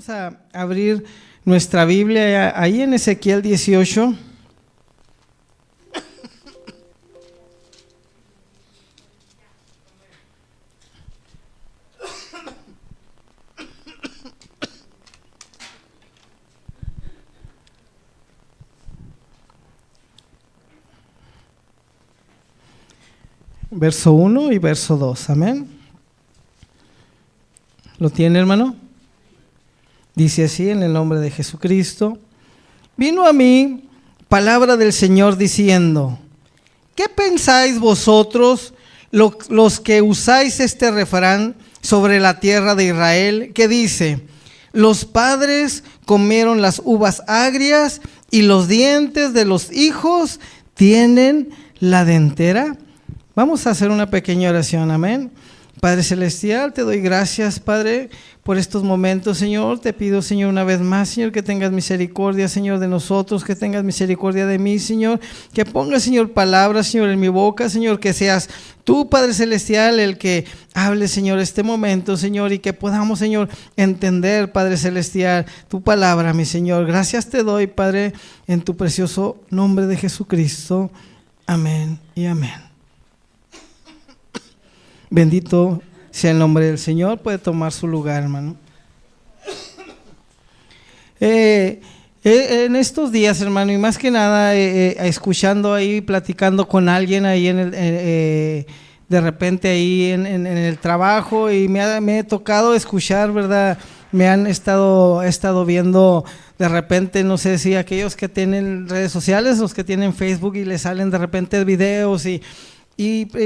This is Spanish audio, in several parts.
Vamos a abrir nuestra Biblia ahí en Ezequiel 18. Verso 1 y verso 2, amén. ¿Lo tiene, hermano? Dice así, en el nombre de Jesucristo. Vino a mí palabra del Señor diciendo: ¿qué pensáis vosotros, los que usáis este refrán sobre la tierra de Israel, que dice: los padres comieron las uvas agrias y los dientes de los hijos tienen la dentera? Vamos a hacer una pequeña oración, amén. Padre Celestial, te doy gracias, Padre, por estos momentos, Señor. Te pido, Señor, una vez más, Señor, que tengas misericordia, Señor, de nosotros, que tengas misericordia de mí, Señor, que pongas, Señor, palabras, Señor, en mi boca, Señor, que seas tú, Padre Celestial, el que hable, Señor, este momento, Señor, y que podamos, Señor, entender, Padre Celestial, tu palabra, mi Señor. Gracias te doy, Padre, en tu precioso nombre de Jesucristo. Amén y amén. Bendito sea el nombre del Señor. Puede tomar su lugar, hermano. En estos días, hermano, y más que nada escuchando ahí, platicando con alguien ahí de repente ahí en el trabajo, y me he tocado escuchar, ¿verdad? Me han he estado viendo de repente, no sé si aquellos que tienen redes sociales, los que tienen Facebook, y les salen de repente videos y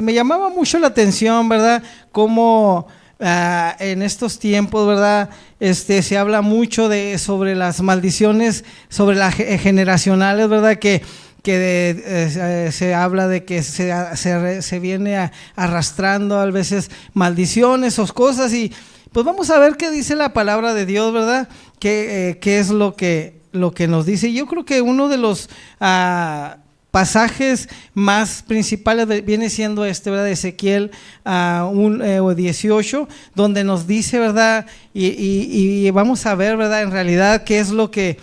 me llamaba mucho la atención, ¿verdad? Cómo en estos tiempos, ¿verdad? Se habla mucho sobre las maldiciones, sobre las generacionales, ¿verdad? Que se habla de que se viene arrastrando a veces maldiciones o cosas, y pues vamos a ver qué dice la palabra de Dios, ¿verdad? Qué es lo que nos dice. Yo creo que uno de los pasajes más principales viene siendo ¿verdad? De Ezequiel 18, donde nos dice, ¿verdad? Y vamos a ver, ¿verdad? En realidad, qué es lo que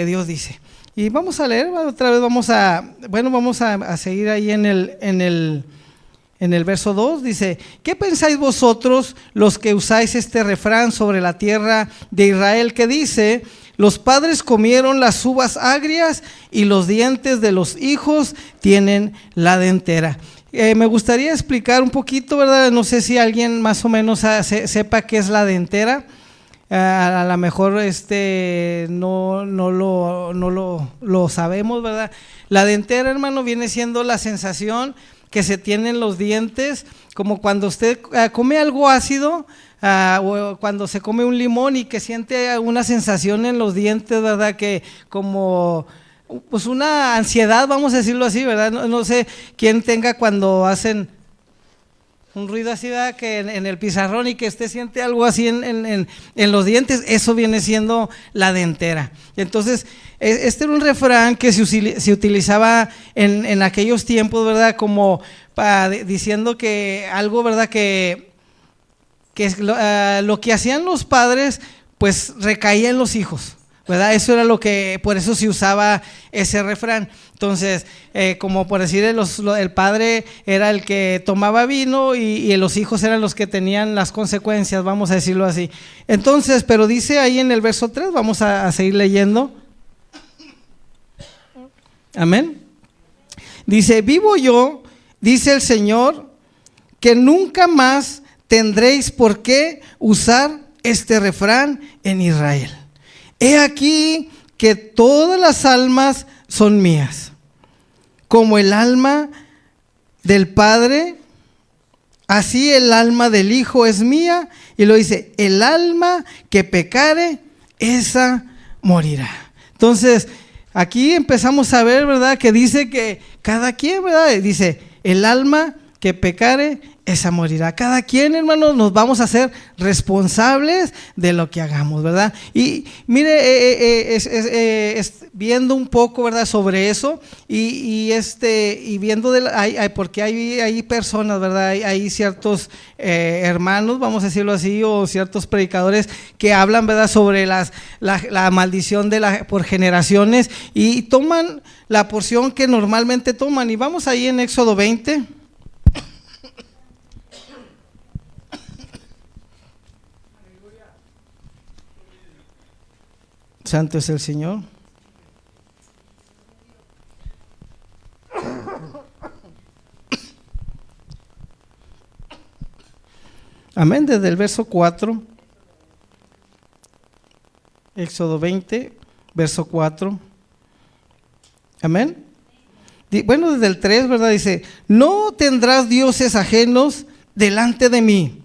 Dios dice. Y vamos a leer otra vez, vamos a seguir ahí en el verso 2, dice: ¿qué pensáis vosotros, los que usáis este refrán sobre la tierra de Israel, que dice: los padres comieron las uvas agrias y los dientes de los hijos tienen la dentera? Me gustaría explicar un poquito, ¿verdad? No sé si alguien más o menos sepa qué es la dentera. A lo mejor no lo sabemos, ¿verdad? La dentera, hermano, viene siendo la sensación que se tiene en los dientes, como cuando usted come algo ácido, o cuando se come un limón y que siente una sensación en los dientes, ¿verdad? Que como pues una ansiedad, vamos a decirlo así, ¿verdad? No sé quién tenga cuando hacen un ruido así, ¿verdad? Que en el pizarrón, y que usted siente algo así en los dientes. Eso viene siendo la dentera. Entonces, este era un refrán que se utilizaba en aquellos tiempos, ¿verdad? Como diciendo que algo, ¿verdad? Que lo que hacían los padres, pues recaía en los hijos, ¿verdad? Eso era por eso se usaba ese refrán. Entonces, como por decir, el padre era el que tomaba vino y los hijos eran los que tenían las consecuencias, vamos a decirlo así. Entonces, pero dice ahí en el verso 3, vamos a seguir leyendo. Amén. Dice: vivo yo, dice el Señor, que nunca más tendréis por qué usar este refrán en Israel. He aquí que todas las almas son mías. Como el alma del Padre, así el alma del Hijo es mía. Y lo dice: el alma que pecare, esa morirá. Entonces, aquí empezamos a ver, ¿verdad? Que dice que cada quien, ¿verdad? Dice: el alma que pecare, esa morirá. Cada quien, hermanos, nos vamos a hacer responsables de lo que hagamos, ¿verdad? Y mire, viendo un poco, ¿verdad?, sobre eso y viendo porque hay personas, ¿verdad? Hay ciertos hermanos, vamos a decirlo así, o ciertos predicadores que hablan, ¿verdad?, sobre la maldición por generaciones y toman la porción que normalmente toman. Y vamos ahí en Éxodo 20. Santo es el Señor. Amén, desde el verso 4, Éxodo 20, verso 4. Amén. Bueno, desde el 3, ¿verdad? Dice, no tendrás dioses ajenos delante de mí,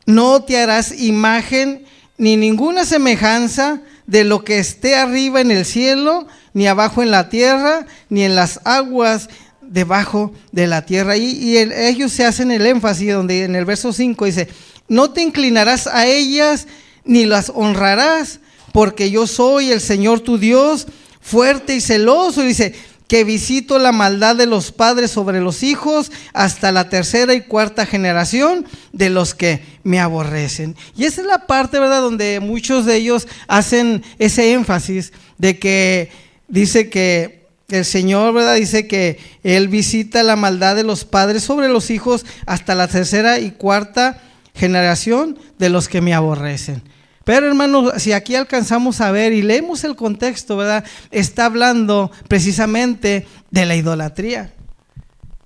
no te harás imagen ni ninguna semejanza de lo que esté arriba en el cielo, ni abajo en la tierra, ni en las aguas debajo de la tierra. Y ellos se hacen el énfasis donde en el verso 5 dice, no te inclinarás a ellas ni las honrarás, porque yo soy el Señor tu Dios, fuerte y celoso. Y dice, que visito la maldad de los padres sobre los hijos hasta la tercera y cuarta generación de los que me aborrecen. Y esa es la parte, ¿verdad?, donde muchos de ellos hacen ese énfasis de que dice que el Señor, ¿verdad?, dice que Él visita la maldad de los padres sobre los hijos hasta la tercera y cuarta generación de los que me aborrecen. Pero hermanos, si aquí alcanzamos a ver y leemos el contexto, ¿verdad?, está hablando precisamente de la idolatría,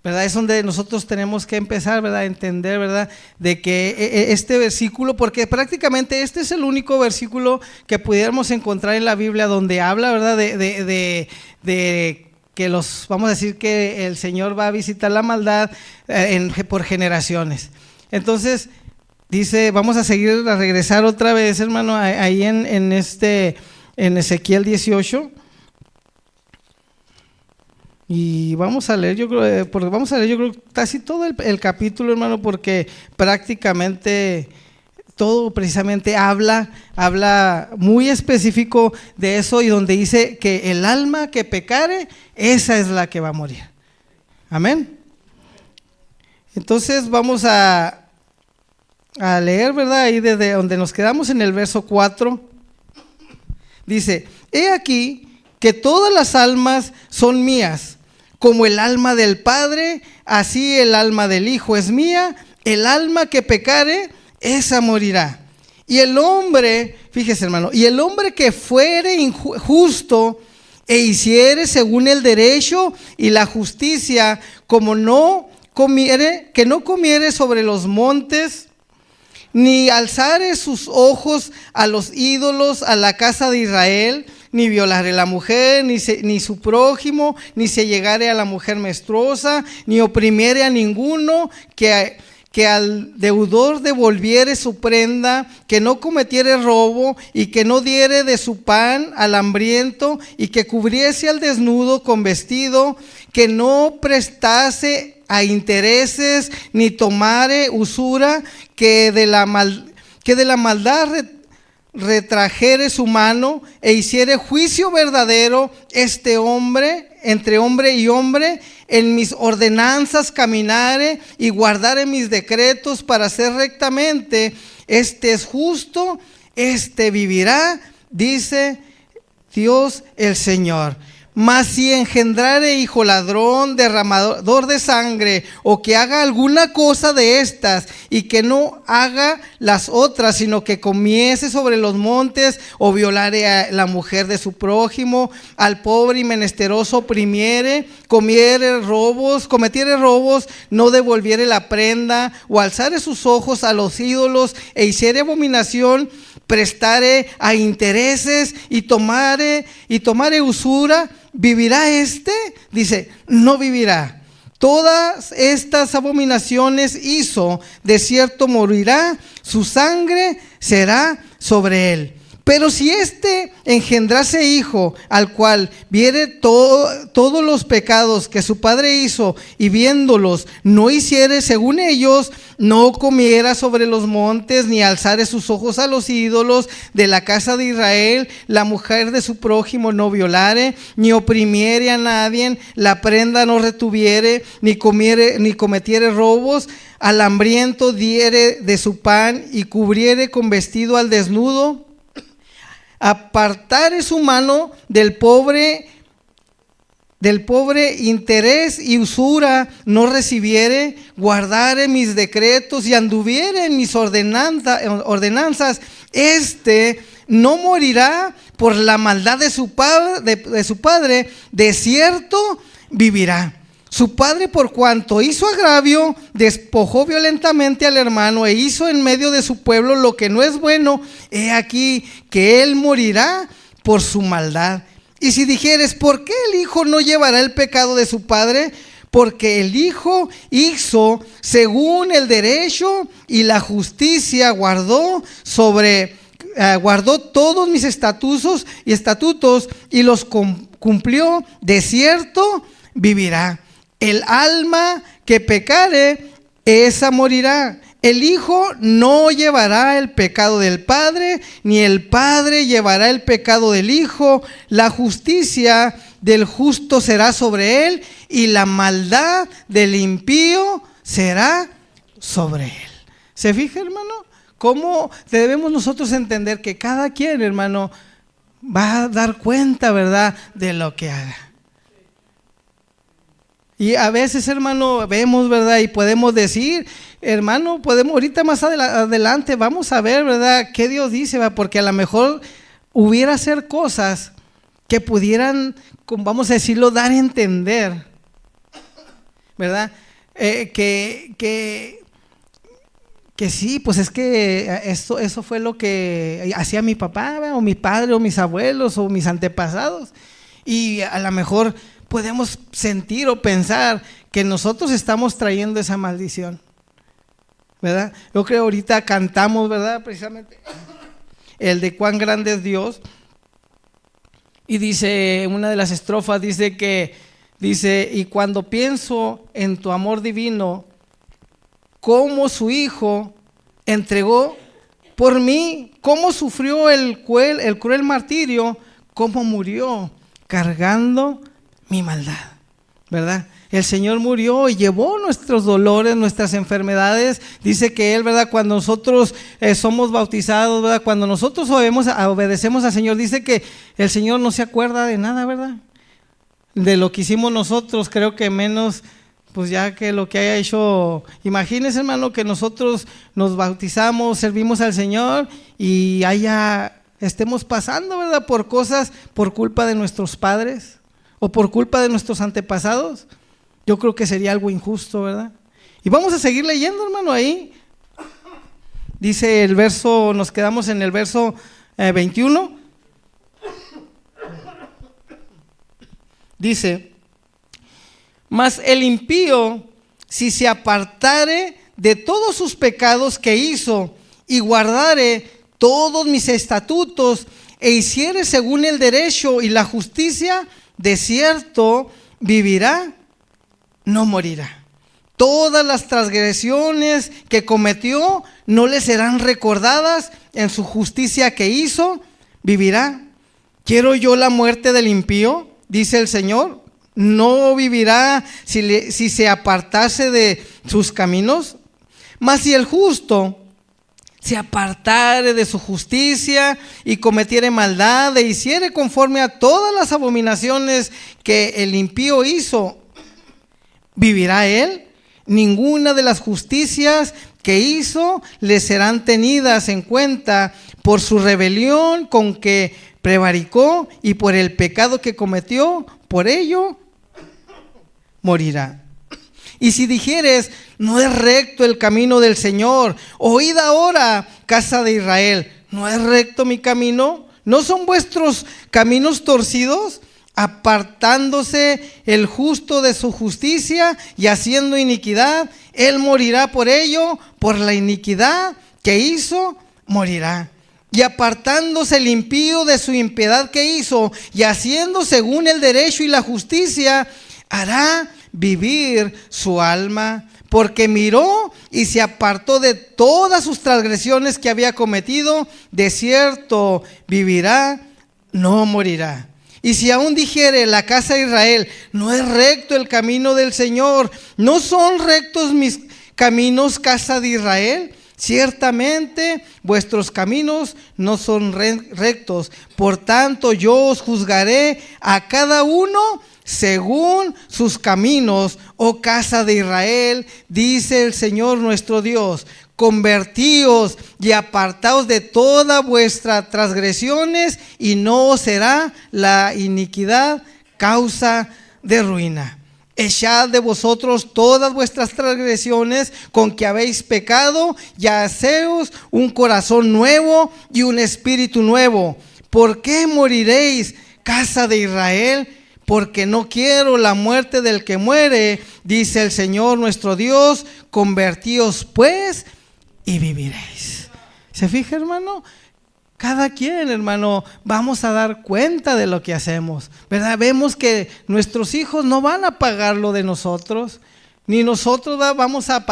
¿verdad? Es donde nosotros tenemos que empezar, ¿verdad?, a entender, ¿verdad?, de que este versículo, porque prácticamente este es el único versículo que pudiéramos encontrar en la Biblia donde habla, ¿verdad?, de que vamos a decir que el Señor va a visitar la maldad por generaciones. Entonces, dice, vamos a regresar otra vez, hermano, ahí en Ezequiel 18. Y vamos a leer, yo creo casi todo el capítulo, hermano, porque prácticamente todo precisamente habla muy específico de eso, y donde dice que el alma que pecare, esa es la que va a morir. Amén. Entonces vamos a leer, ¿verdad?, ahí desde donde nos quedamos en el verso 4, dice, he aquí que todas las almas son mías, como el alma del Padre, así el alma del Hijo es mía, el alma que pecare, esa morirá. Y el hombre, fíjese, hermano, y el hombre que fuere injusto e hiciere según el derecho y la justicia, que no comiere sobre los montes, ni alzare sus ojos a los ídolos, a la casa de Israel, ni violare la mujer, ni su prójimo, ni se llegare a la mujer menstruosa, ni oprimiere a ninguno, que al deudor devolviere su prenda, que no cometiere robo, y que no diere de su pan al hambriento, y que cubriese al desnudo con vestido, que no prestase a intereses, ni tomare usura, que de la maldad retrajere su mano, e hiciere juicio verdadero este hombre, entre hombre y hombre, en mis ordenanzas caminare, y guardare mis decretos para hacer rectamente, este es justo, este vivirá, dice Dios el Señor. Mas si engendrare hijo ladrón, derramador de sangre, o que haga alguna cosa de estas, y que no haga las otras, sino que comiese sobre los montes, o violare a la mujer de su prójimo, al pobre y menesteroso oprimiere, cometiere robos, no devolviere la prenda, o alzare sus ojos a los ídolos, e hiciere abominación, prestare a intereses, y tomare usura, ¿vivirá este? Dice, no vivirá. Todas estas abominaciones hizo, de cierto morirá, su sangre será sobre él. Pero si éste engendrase hijo, al cual viere todos los pecados que su padre hizo, y viéndolos no hiciere según ellos, no comiera sobre los montes, ni alzare sus ojos a los ídolos de la casa de Israel, la mujer de su prójimo no violare, ni oprimiere a nadie, la prenda no retuviere, ni cometiere robos, al hambriento diere de su pan, y cubriere con vestido al desnudo, apartare su mano del pobre interés y usura no recibiere, guardare mis decretos y anduviere en mis ordenanzas, no morirá por la maldad de su padre, de cierto vivirá. Su padre, por cuanto hizo agravio, despojó violentamente al hermano e hizo en medio de su pueblo lo que no es bueno. He aquí que él morirá por su maldad. Y si dijeres, ¿por qué el hijo no llevará el pecado de su padre? Porque el hijo hizo según el derecho y la justicia, guardó todos mis estatutos y los cumplió. De cierto vivirá. El alma que pecare, esa morirá. El hijo no llevará el pecado del padre, ni el padre llevará el pecado del hijo. La justicia del justo será sobre él, y la maldad del impío será sobre él. ¿Se fija, hermano? ¿Cómo debemos nosotros entender que cada quien, hermano, va a dar cuenta, ¿verdad?, de lo que haga? Y a veces, hermano, vemos, ¿verdad? Y podemos decir, hermano, ahorita más adelante vamos a ver, ¿verdad?, qué Dios dice, ¿verdad? Porque a lo mejor hubiera hacer cosas que pudieran, vamos a decirlo, dar a entender, ¿verdad? Que sí, pues es que eso fue lo que hacía mi papá, ¿verdad?, o mi padre, o mis abuelos, o mis antepasados. Y a lo mejor podemos sentir o pensar que nosotros estamos trayendo esa maldición, ¿verdad? Yo creo ahorita cantamos, ¿verdad?, precisamente el de cuán grande es Dios. Y dice, una de las estrofas dice, y cuando pienso en tu amor divino, cómo su hijo entregó por mí, cómo sufrió el cruel martirio, cómo murió cargando mi maldad, ¿verdad? El Señor murió y llevó nuestros dolores, nuestras enfermedades. Dice que Él, ¿verdad?, cuando nosotros somos bautizados, ¿verdad?, cuando nosotros obedecemos al Señor, dice que el Señor no se acuerda de nada, ¿verdad?, de lo que hicimos nosotros, creo que menos, pues ya que lo que haya hecho. Imagínense, hermano, que nosotros nos bautizamos, servimos al Señor y estemos pasando, ¿verdad?, por cosas por culpa de nuestros padres o por culpa de nuestros antepasados. Yo creo que sería algo injusto, ¿verdad? Y vamos a seguir leyendo, hermano, ahí. Dice el verso, nos quedamos en el verso 21. Dice, mas el impío, si se apartare de todos sus pecados que hizo, y guardare todos mis estatutos, e hiciere según el derecho y la justicia, de cierto vivirá, no morirá. Todas las transgresiones que cometió no le serán recordadas, en su justicia que hizo, vivirá. ¿Quiero yo la muerte del impío?, dice el Señor. ¿No vivirá si se apartase de sus caminos? Mas si el justo se apartare de su justicia y cometiere maldad e hiciere conforme a todas las abominaciones que el impío hizo, ¿vivirá él? Ninguna de las justicias que hizo le serán tenidas en cuenta por su rebelión con que prevaricó y por el pecado que cometió, por ello morirá. Y si dijeres, no es recto el camino del Señor, oíd ahora, casa de Israel, ¿no es recto mi camino? ¿No son vuestros caminos torcidos? Apartándose el justo de su justicia y haciendo iniquidad, él morirá por ello, por la iniquidad que hizo, morirá. Y apartándose el impío de su impiedad que hizo, y haciendo según el derecho y la justicia, hará vivir su alma, porque miró y se apartó de todas sus transgresiones que había cometido. De cierto vivirá, no morirá. Y si aún dijere la casa de Israel, no es recto el camino del Señor, no son rectos mis caminos, casa de Israel, ciertamente vuestros caminos no son rectos. Por tanto yo os juzgaré a cada uno según sus caminos, oh casa de Israel, dice el Señor nuestro Dios. Convertíos y apartaos de todas vuestras transgresiones, y no os será la iniquidad causa de ruina. Echad de vosotros todas vuestras transgresiones con que habéis pecado, y haceos un corazón nuevo y un espíritu nuevo. ¿Por qué moriréis, casa de Israel? Porque no quiero la muerte del que muere, dice el Señor nuestro Dios. Convertíos pues y viviréis. ¿Se fija, hermano? Cada quien, hermano, vamos a dar cuenta de lo que hacemos, ¿verdad? Vemos que nuestros hijos no van a pagar lo de nosotros, ni nosotros vamos a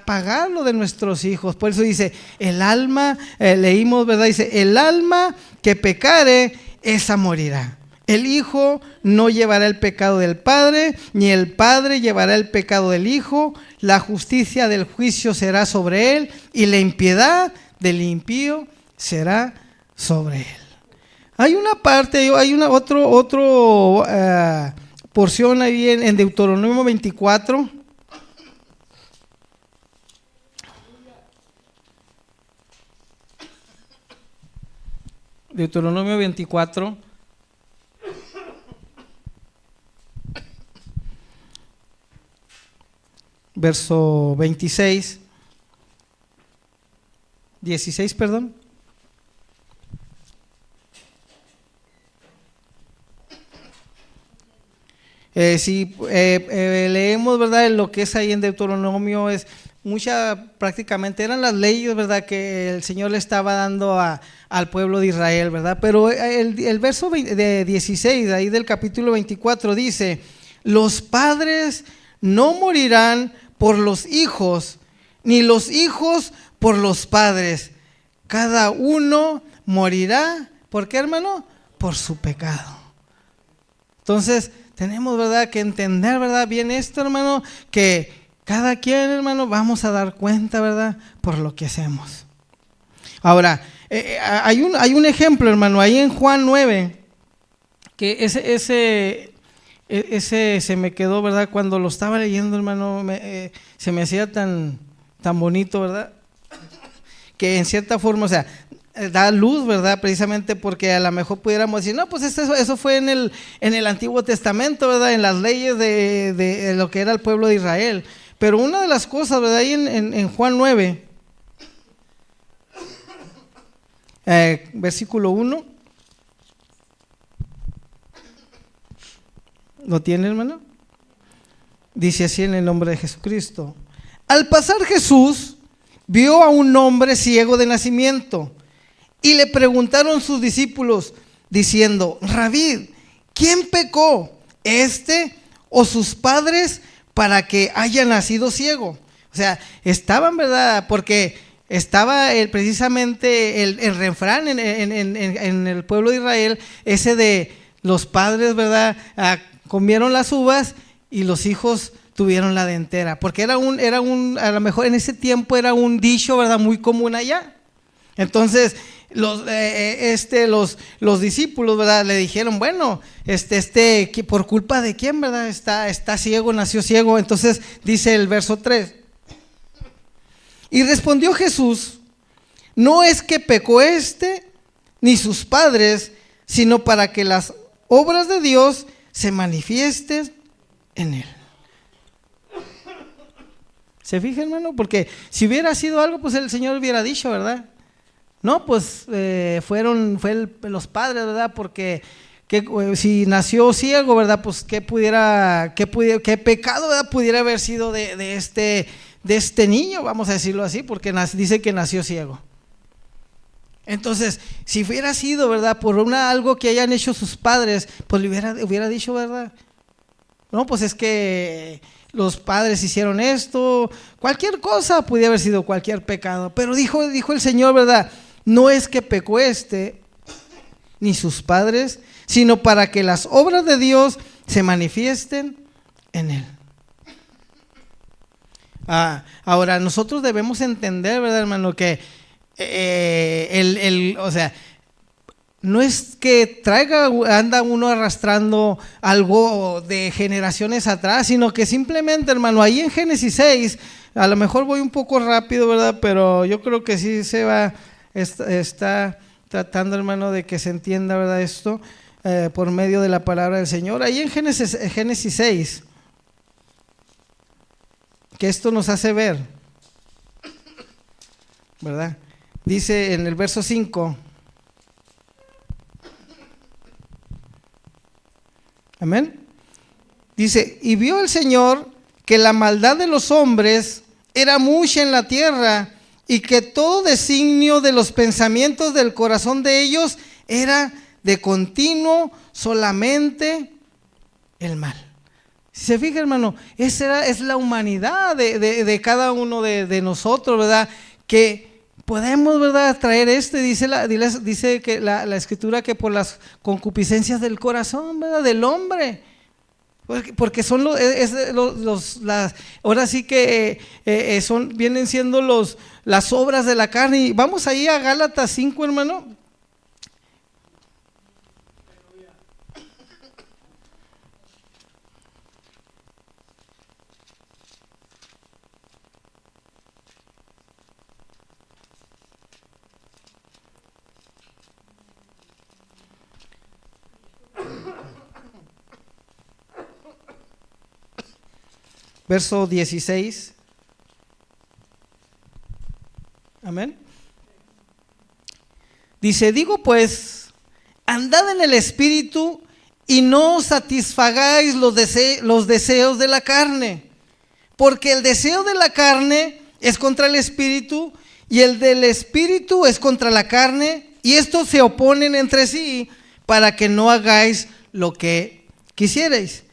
pagar lo de nuestros hijos. Por eso dice, el alma, leímos, ¿verdad? Dice, el alma que pecare, esa morirá. El hijo no llevará el pecado del padre, ni el padre llevará el pecado del hijo. La justicia del juicio será sobre él, y la impiedad del impío será sobre él. Hay una parte, hay una porción ahí en Deuteronomio 24. Deuteronomio 24. Verso 16, 16, perdón. Leemos, ¿verdad? Lo que es ahí en Deuteronomio es prácticamente eran las leyes, ¿verdad? Que el Señor le estaba dando al pueblo de Israel, ¿verdad? Pero el verso de 16, ahí del capítulo 24 dice, los padres no morirán por los hijos, ni los hijos por los padres. Cada uno morirá, ¿por qué, hermano? Por su pecado. Entonces, tenemos, ¿verdad?, que entender, ¿verdad?, bien esto, hermano, que cada quien, hermano, vamos a dar cuenta, ¿verdad?, por lo que hacemos. Ahora, hay un ejemplo, hermano, ahí en Juan 9, que ese se me quedó, ¿verdad? Cuando lo estaba leyendo, hermano, se me hacía tan bonito, ¿verdad? Que en cierta forma, o sea, da luz, ¿verdad? Precisamente porque a lo mejor pudiéramos decir, no, pues eso fue en el Antiguo Testamento, ¿verdad? En las leyes de lo que era el pueblo de Israel. Pero una de las cosas, ¿verdad? Ahí en Juan 9, versículo 1. ¿Lo tiene, hermano? Dice así en el nombre de Jesucristo. Al pasar Jesús vio a un hombre ciego de nacimiento, y le preguntaron sus discípulos diciendo, Rabí, ¿quién pecó, este o sus padres, para que haya nacido ciego? O sea, estaban, ¿verdad? Porque estaba precisamente el refrán en el pueblo de Israel, ese de los padres, ¿verdad?, comieron las uvas y los hijos tuvieron la dentera, porque era a lo mejor en ese tiempo era un dicho, ¿verdad?, muy común allá. Entonces los discípulos, ¿verdad?, le dijeron, bueno, que por culpa de quién, ¿verdad?, está ciego, nació ciego. Entonces dice el verso 3, y respondió Jesús, no es que pecó ni sus padres, sino para que las obras de Dios se manifiesten en él. ¿Se fija, hermano? Porque si hubiera sido algo, pues el Señor hubiera dicho, ¿verdad? No, pues fue los padres, ¿verdad? Porque si nació ciego, ¿verdad? Pues qué pecado, ¿verdad?, pudiera haber sido de este niño, vamos a decirlo así, porque dice que nació ciego. Entonces, si hubiera sido, ¿verdad?, por algo que hayan hecho sus padres, pues le hubiera dicho, ¿verdad? No, pues es que los padres hicieron esto, cualquier cosa, pudiera haber sido cualquier pecado. Pero dijo el Señor, ¿verdad? No es que pecó ni sus padres, sino para que las obras de Dios se manifiesten en él. Ahora, nosotros debemos entender, ¿verdad, hermano? Que o sea, no es que anda uno arrastrando algo de generaciones atrás, sino que simplemente, hermano, ahí en Génesis 6, a lo mejor voy un poco rápido, ¿verdad? Pero yo creo que sí está tratando, hermano, de que se entienda, ¿verdad? Esto por medio de la palabra del Señor. Ahí en Génesis 6, que esto nos hace ver, ¿verdad? Dice en el verso 5, amén. Dice, y vio el Señor que la maldad de los hombres era mucha en la tierra, y que todo designio de los pensamientos del corazón de ellos era de continuo solamente el mal. Si se fija, hermano, esa es la humanidad de cada uno de nosotros, ¿verdad? Que podemos, ¿verdad?, traer dice que la Escritura que por las concupiscencias del corazón, ¿verdad?, del hombre. Porque son ahora sí que vienen siendo las obras de la carne. Y vamos ahí a Gálatas 5, hermano. Verso 16. Amén. Dice, digo pues, andad en el Espíritu y no satisfagáis los deseos de la carne, porque el deseo de la carne es contra el Espíritu y el del Espíritu es contra la carne, y estos se oponen entre sí para que no hagáis lo que quisierais.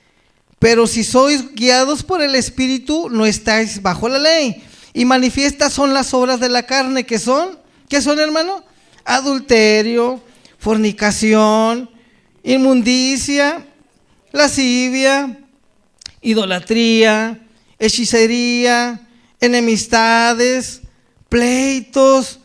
Pero si sois guiados por el Espíritu, no estáis bajo la ley. Y manifiestas son las obras de la carne, que son, ¿qué son, hermano? Adulterio, fornicación, inmundicia, lascivia, idolatría, hechicería, enemistades, pleitos,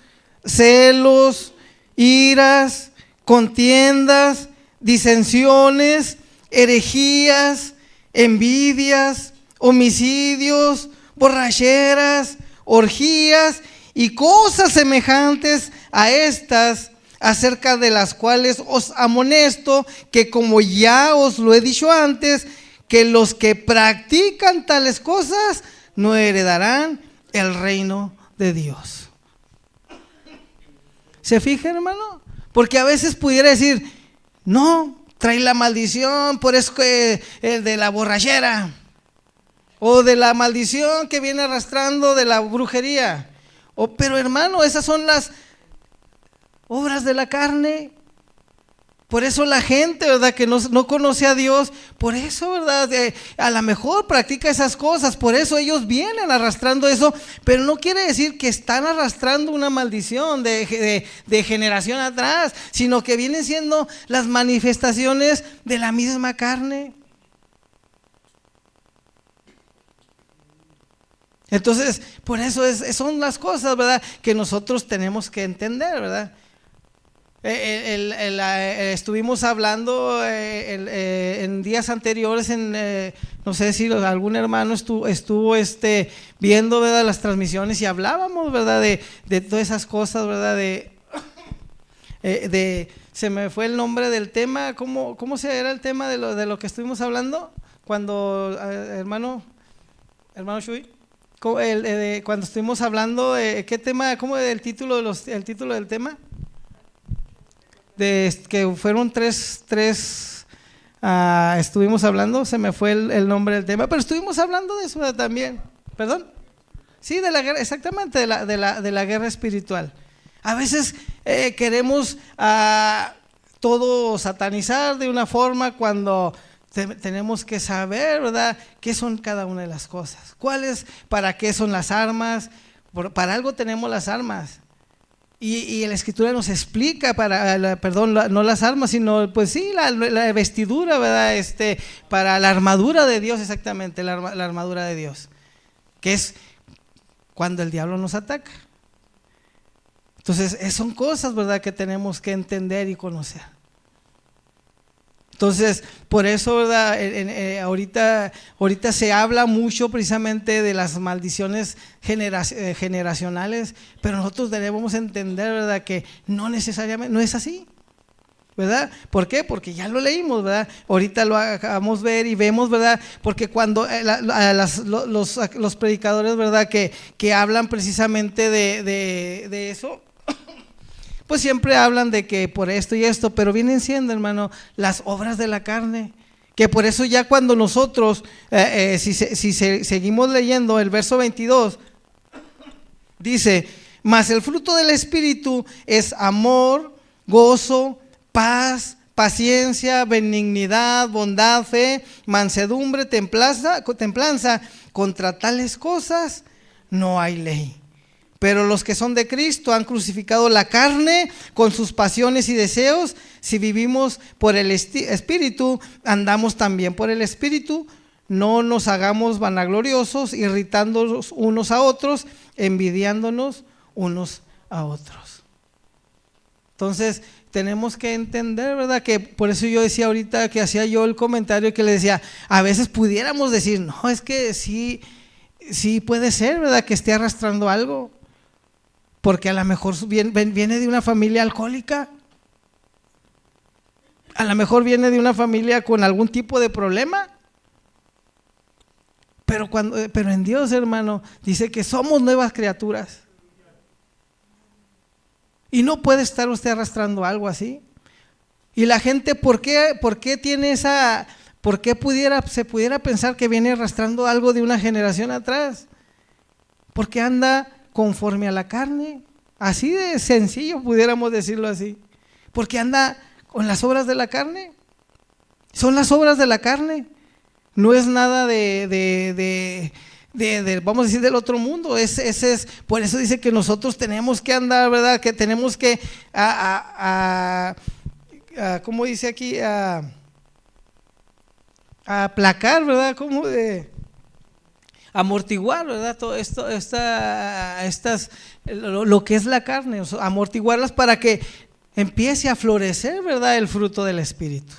celos, iras, contiendas, disensiones, herejías, envidias, homicidios, borracheras, orgías y cosas semejantes a estas, acerca de las cuales os amonesto, que como ya os lo he dicho antes, que los que practican tales cosas no heredarán el reino de Dios. ¿Se fija, hermano? Porque a veces pudiera decir, no, trae la maldición, por eso que de la borrachera, o de la maldición que viene arrastrando de la brujería. Pero hermano, esas son las obras de la carne. Por eso la gente, ¿verdad?, que no conoce a Dios, por eso, ¿verdad?, a lo mejor practica esas cosas, por eso ellos vienen arrastrando eso, pero no quiere decir que están arrastrando una maldición de generación atrás, sino que vienen siendo las manifestaciones de la misma carne. Entonces, por eso son las cosas, ¿verdad?, que nosotros tenemos que entender, ¿verdad? Estuvimos hablando en días anteriores, no sé si algún hermano estuvo viendo, ¿verdad?, las transmisiones, y hablábamos, ¿verdad?, de todas esas cosas, ¿verdad?, se me fue el nombre del tema. ¿Cómo era el tema de lo que estuvimos hablando? Cuando, hermano Shui, cuando estuvimos hablando, ¿qué tema? ¿Cómo el título del tema? Que fueron tres estuvimos hablando, se me fue el nombre del tema, pero estuvimos hablando de eso también. ¿Perdón? Sí, de la guerra, exactamente, de la guerra espiritual. A veces queremos todo satanizar de una forma cuando tenemos que saber, ¿verdad?, qué son cada una de las cosas. ¿Para qué son las armas? Para algo tenemos las armas. Y la Escritura nos explica no las armas, sino pues sí, la vestidura, ¿verdad? Para la armadura de Dios, exactamente, la armadura de Dios, que es cuando el diablo nos ataca. Entonces, son cosas, ¿verdad?, que tenemos que entender y conocer. Entonces, por eso, ¿verdad?, ahorita se habla mucho precisamente de las maldiciones generacionales, pero nosotros debemos entender, ¿verdad?, que no necesariamente, no es así, ¿verdad? ¿Por qué? Porque ya lo leímos, ¿verdad? Ahorita lo acabamos de ver y vemos, ¿verdad? Porque cuando los predicadores, ¿verdad?, que hablan precisamente de eso, pues siempre hablan de que por esto y esto, pero vienen siendo, hermano, las obras de la carne. Que por eso ya cuando nosotros, si seguimos leyendo el verso 22, dice: mas el fruto del Espíritu es amor, gozo, paz, paciencia, benignidad, bondad, fe, mansedumbre, templanza. Contra tales cosas no hay ley. Pero los que son de Cristo han crucificado la carne con sus pasiones y deseos. Si vivimos por el Espíritu, andamos también por el Espíritu. No nos hagamos vanagloriosos, irritándonos unos a otros, envidiándonos unos a otros. Entonces, tenemos que entender, ¿verdad?, que por eso yo decía ahorita, que hacía yo el comentario que le decía, a veces pudiéramos decir, no, es que sí puede ser, ¿verdad?, que esté arrastrando algo. Porque a lo mejor viene de una familia alcohólica, a lo mejor viene de una familia con algún tipo de problema, pero en Dios, hermano, dice que somos nuevas criaturas. Y no puede estar usted arrastrando algo así. Y la gente, ¿por qué tiene esa? ¿Por qué se pudiera pensar que viene arrastrando algo de una generación atrás? Porque anda conforme a la carne, así de sencillo pudiéramos decirlo así, porque anda con las obras de la carne. Son las obras de la carne, no es nada de vamos a decir, del otro mundo. Por eso dice que nosotros tenemos que andar, ¿verdad?, que tenemos que ¿cómo dice aquí? A aplacar, ¿verdad? ¿Cómo de amortiguar, ¿verdad? Todo esto, lo que es la carne, amortiguarlas para que empiece a florecer, ¿verdad?, el fruto del Espíritu.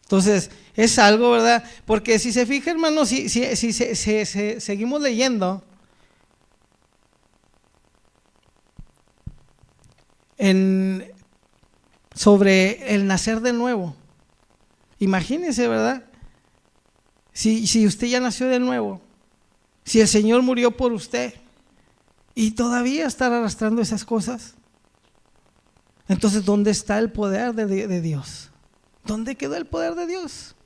Entonces, es algo, ¿verdad? Porque si se fija, hermano, si seguimos leyendo sobre el nacer de nuevo, imagínense, ¿verdad? Si usted ya nació de nuevo, si el Señor murió por usted y todavía está arrastrando esas cosas, entonces ¿dónde está el poder de Dios? ¿Dónde quedó el poder de Dios?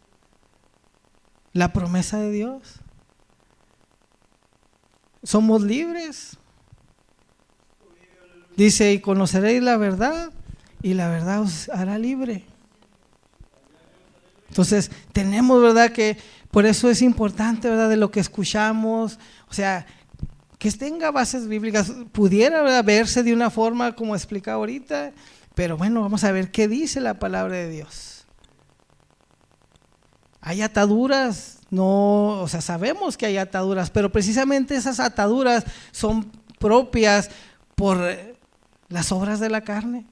La promesa de Dios. Somos libres. Dice: y conoceréis la verdad, y la verdad os hará libre. Entonces tenemos, ¿verdad?, que por eso es importante, ¿verdad?, de lo que escuchamos, o sea, que tenga bases bíblicas. Pudiera, ¿verdad?, verse de una forma como explicaba ahorita, pero bueno, vamos a ver qué dice la palabra de Dios. Hay ataduras, no, o sea, sabemos que hay ataduras, pero precisamente esas ataduras son propias por las obras de la carne,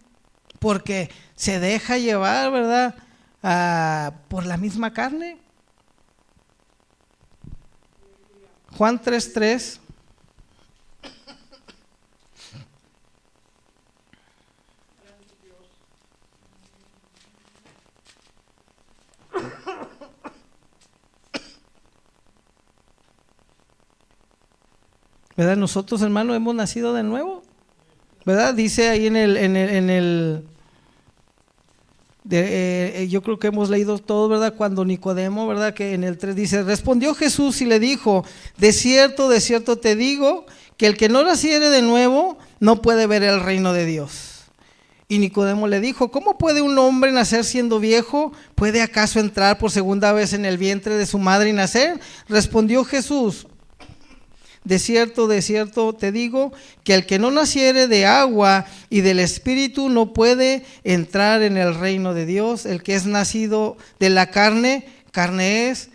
porque se deja llevar, ¿verdad?, por la misma carne. Juan 3:3. ¿Verdad? Nosotros, hermano, hemos nacido de nuevo, ¿verdad? Dice ahí yo creo que hemos leído todo, ¿verdad? Cuando Nicodemo, ¿verdad?, que en el 3 dice: respondió Jesús y le dijo: de cierto te digo, que el que no naciere de nuevo no puede ver el reino de Dios. Y Nicodemo le dijo: ¿cómo puede un hombre nacer siendo viejo? ¿Puede acaso entrar por segunda vez en el vientre de su madre y nacer? Respondió Jesús: de cierto te digo, que el que no naciere de agua y del Espíritu no puede entrar en el reino de Dios. El que es nacido de la carne, carne es,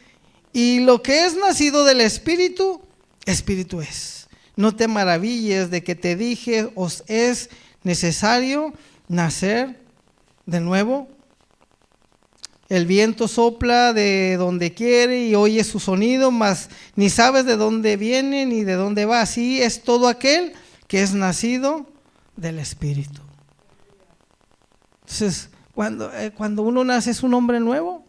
y lo que es nacido del Espíritu, Espíritu es. No te maravilles de que te dije: os es necesario nacer de nuevo. El viento sopla de donde quiere y oye su sonido, mas ni sabes de dónde viene ni de dónde va. Así es todo aquel que es nacido del Espíritu. Entonces, cuando uno nace es un hombre nuevo,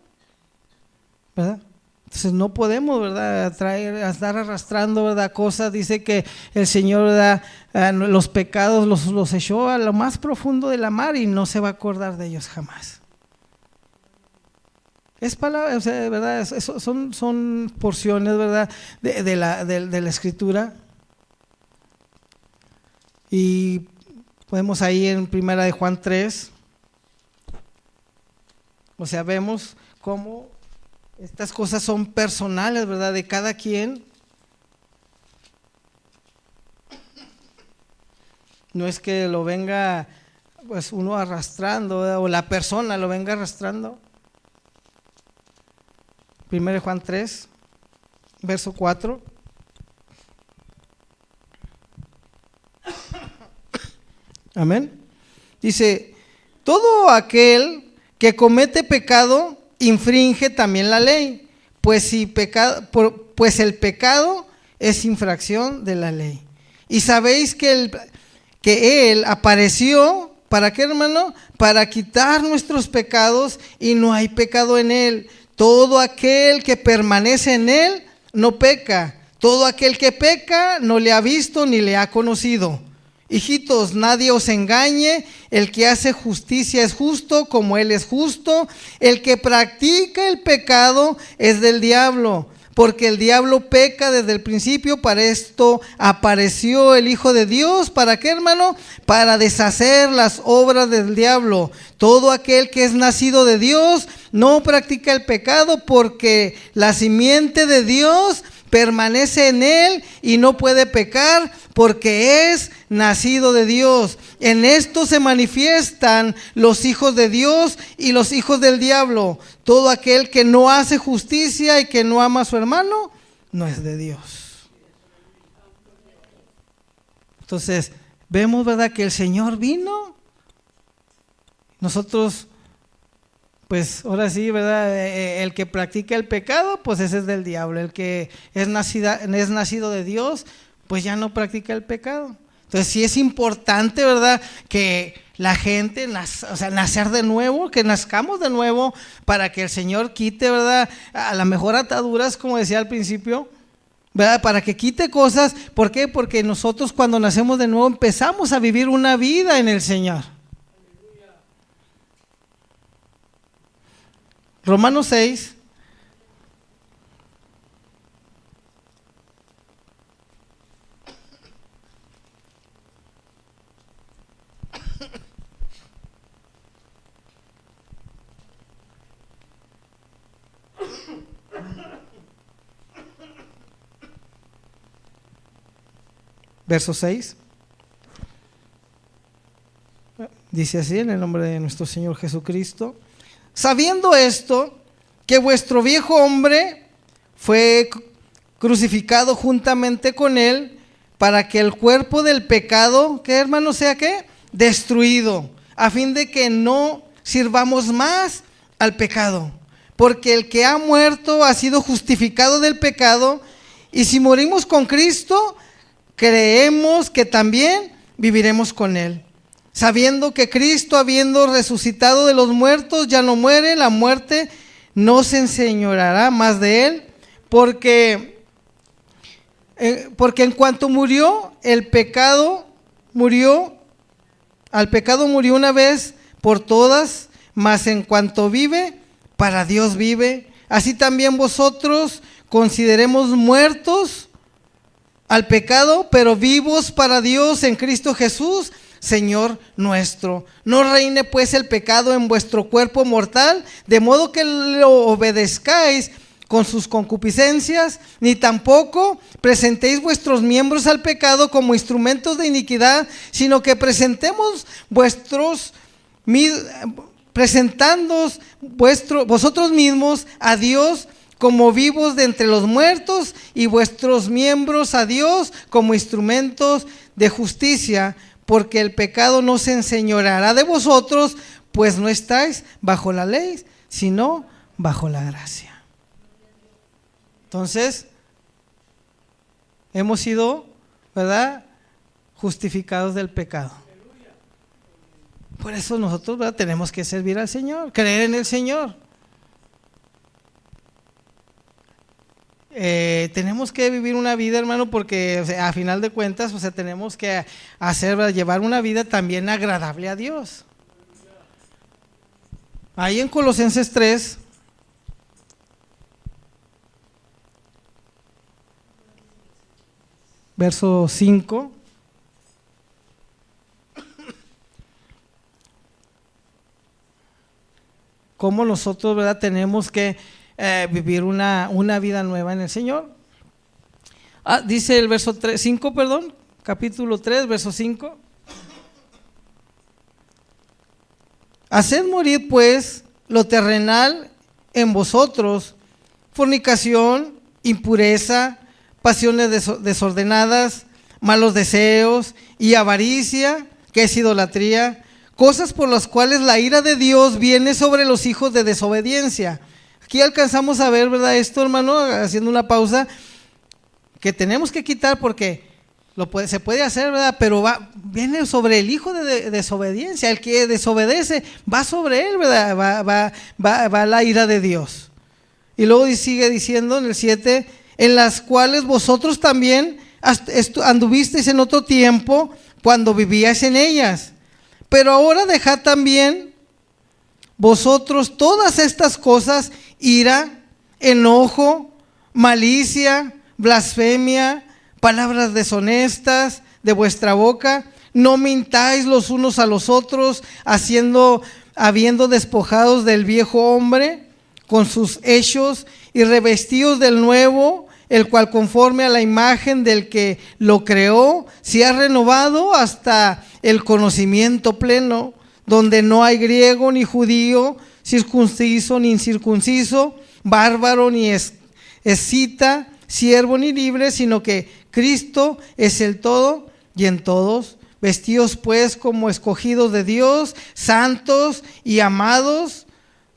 ¿verdad? Entonces no podemos, ¿verdad?, estar arrastrando, ¿verdad?, cosas. Dice que el Señor, ¿verdad?, los pecados los echó a lo más profundo de la mar y no se va a acordar de ellos jamás. Es palabra, o sea, ¿verdad? Son porciones, ¿verdad?, de la Escritura. Y podemos ahí en Primera de Juan 3, o sea, vemos cómo estas cosas son personales, ¿verdad?, de cada quien. No es que lo venga pues uno arrastrando, ¿verdad?, o la persona lo venga arrastrando. 1 Juan 3, verso 4. Amén. Dice: todo aquel que comete pecado infringe también la ley, pues el pecado es infracción de la ley. Y sabéis que Él apareció, ¿para qué, hermano? Para quitar nuestros pecados, y no hay pecado en Él. Todo aquel que permanece en Él no peca. Todo aquel que peca no le ha visto ni le ha conocido. Hijitos, nadie os engañe. El que hace justicia es justo como Él es justo. El que practica el pecado es del diablo, porque el diablo peca desde el principio. Para esto apareció el Hijo de Dios. ¿Para qué, hermano? Para deshacer las obras del diablo. Todo aquel que es nacido de Dios no practica el pecado, porque la simiente de Dios permanece en él y no puede pecar, porque es nacido de Dios. En esto se manifiestan los hijos de Dios y los hijos del diablo. Todo aquel que no hace justicia y que no ama a su hermano no es de Dios. Entonces vemos, ¿verdad?, que el Señor vino. Nosotros, pues ahora sí, ¿verdad?, el que practica el pecado, pues ese es del diablo. El que es nacido de Dios, pues ya no practica el pecado. Entonces sí es importante, ¿verdad?, que la gente, nacer de nuevo, que nazcamos de nuevo, para que el Señor quite, ¿verdad?, a lo mejor ataduras, como decía al principio, ¿verdad?, para que quite cosas. ¿Por qué? Porque nosotros cuando nacemos de nuevo empezamos a vivir una vida en el Señor. Romanos 6. Verso 6. Dice así, en el nombre de nuestro Señor Jesucristo: sabiendo esto, que vuestro viejo hombre fue crucificado juntamente con él, para que el cuerpo del pecado, ¿qué, hermano? Sea ¿qué? Destruido, a fin de que no sirvamos más al pecado. Porque el que ha muerto ha sido justificado del pecado, y si morimos con Cristo, creemos que también viviremos con él. Sabiendo que Cristo, habiendo resucitado de los muertos, ya no muere, la muerte no se enseñoreará más de él, porque en cuanto murió, al pecado murió una vez por todas, mas en cuanto vive, para Dios vive. Así también vosotros consideremos muertos al pecado, pero vivos para Dios en Cristo Jesús, Señor nuestro. No reine pues el pecado en vuestro cuerpo mortal, de modo que lo obedezcáis con sus concupiscencias, ni tampoco presentéis vuestros miembros al pecado como instrumentos de iniquidad, sino que presentándoos vosotros mismos a Dios como vivos de entre los muertos, y vuestros miembros a Dios como instrumentos de justicia, porque el pecado no se enseñoreará de vosotros, pues no estáis bajo la ley, sino bajo la gracia. Entonces, hemos sido, ¿verdad?, justificados del pecado. Por eso nosotros, ¿verdad?, tenemos que servir al Señor, creer en el Señor. Tenemos que vivir una vida, hermano, porque a final de cuentas, tenemos que llevar una vida también agradable a Dios. Ahí en Colosenses 3, verso 5, cómo nosotros, ¿verdad?, tenemos que vivir una vida nueva en el Señor. Dice el verso 5, capítulo 3, verso 5. Haced morir pues lo terrenal en vosotros: fornicación, impureza, pasiones desordenadas, malos deseos y avaricia, que es idolatría, cosas por las cuales la ira de Dios viene sobre los hijos de desobediencia. Aquí alcanzamos a ver, ¿verdad?, esto, hermano, haciendo una pausa, que tenemos que quitar porque se puede hacer, ¿verdad?, pero viene sobre el hijo de desobediencia. El que desobedece, va sobre él, ¿verdad?, va la ira de Dios. Y luego sigue diciendo en el 7, en las cuales vosotros también anduvisteis en otro tiempo cuando vivíais en ellas. Pero ahora dejad también vosotros todas estas cosas: ira, enojo, malicia, blasfemia, palabras deshonestas de vuestra boca. No mintáis los unos a los otros, habiendo despojados del viejo hombre con sus hechos, y revestidos del nuevo, el cual conforme a la imagen del que lo creó, se ha renovado hasta el conocimiento pleno, donde no hay griego ni judío, circunciso ni incircunciso, bárbaro ni escita, siervo ni libre, sino que Cristo es el todo y en todos. Vestidos pues como escogidos de Dios, santos y amados,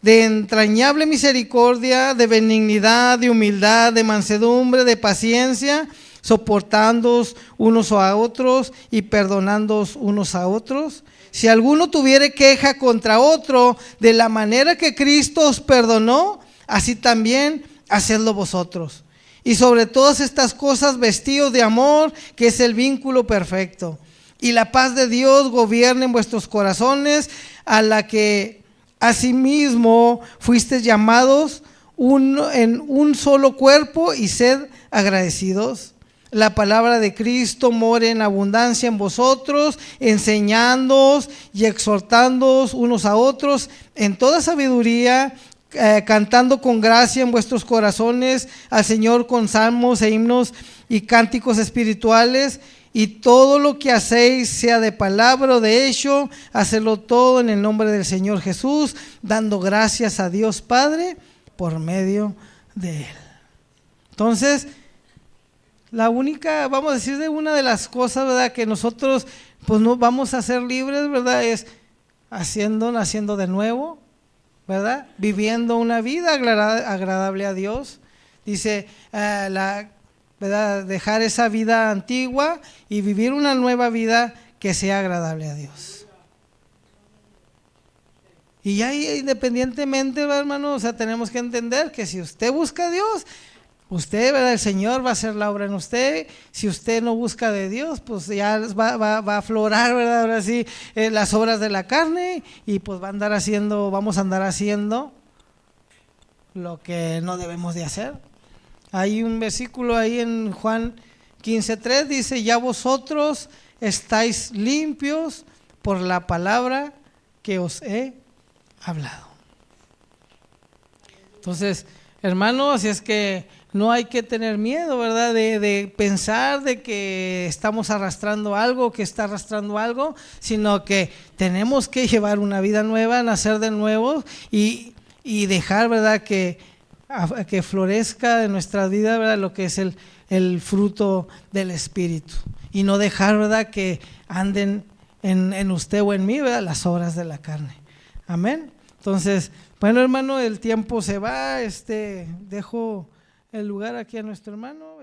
de entrañable misericordia, de benignidad, de humildad, de mansedumbre, de paciencia, soportándoos unos a otros y perdonándoos unos a otros. Si alguno tuviere queja contra otro, de la manera que Cristo os perdonó, así también hacedlo vosotros. Y sobre todas estas cosas vestidos de amor, que es el vínculo perfecto. Y la paz de Dios gobierne en vuestros corazones, a la que asimismo fuisteis llamados en un solo cuerpo, y sed agradecidos. La palabra de Cristo more en abundancia en vosotros, enseñándoos y exhortándoos unos a otros en toda sabiduría, cantando con gracia en vuestros corazones al Señor con salmos e himnos y cánticos espirituales. Y todo lo que hacéis, sea de palabra o de hecho, hacedlo todo en el nombre del Señor Jesús, dando gracias a Dios Padre por medio de Él. Entonces, la única, vamos a decir, de una de las cosas, ¿verdad?, que nosotros pues no vamos a ser libres, ¿verdad?, es naciendo de nuevo, ¿verdad?, viviendo una vida agradable a Dios. Dice, ¿verdad?, dejar esa vida antigua y vivir una nueva vida que sea agradable a Dios. Y ya independientemente, hermano, tenemos que entender que si usted busca a Dios, usted, ¿verdad?, el Señor va a hacer la obra en usted. Si usted no busca de Dios, pues ya va a aflorar, ¿verdad?, ahora sí, las obras de la carne, y pues vamos a andar haciendo lo que no debemos de hacer. Hay un versículo ahí en Juan 15:3 dice, ya vosotros estáis limpios por la palabra que os he hablado. Entonces, hermanos, así es que no hay que tener miedo, ¿verdad? De pensar de que estamos arrastrando algo, que está arrastrando algo, sino que tenemos que llevar una vida nueva, nacer de nuevo y dejar, ¿verdad? Que florezca en nuestra vida, ¿verdad? Lo que es el fruto del Espíritu. Y no dejar, ¿verdad? Que anden en usted o en mí, ¿verdad? Las obras de la carne. Amén. Entonces, bueno, hermano, el tiempo se va. Dejo el lugar aquí a nuestro hermano.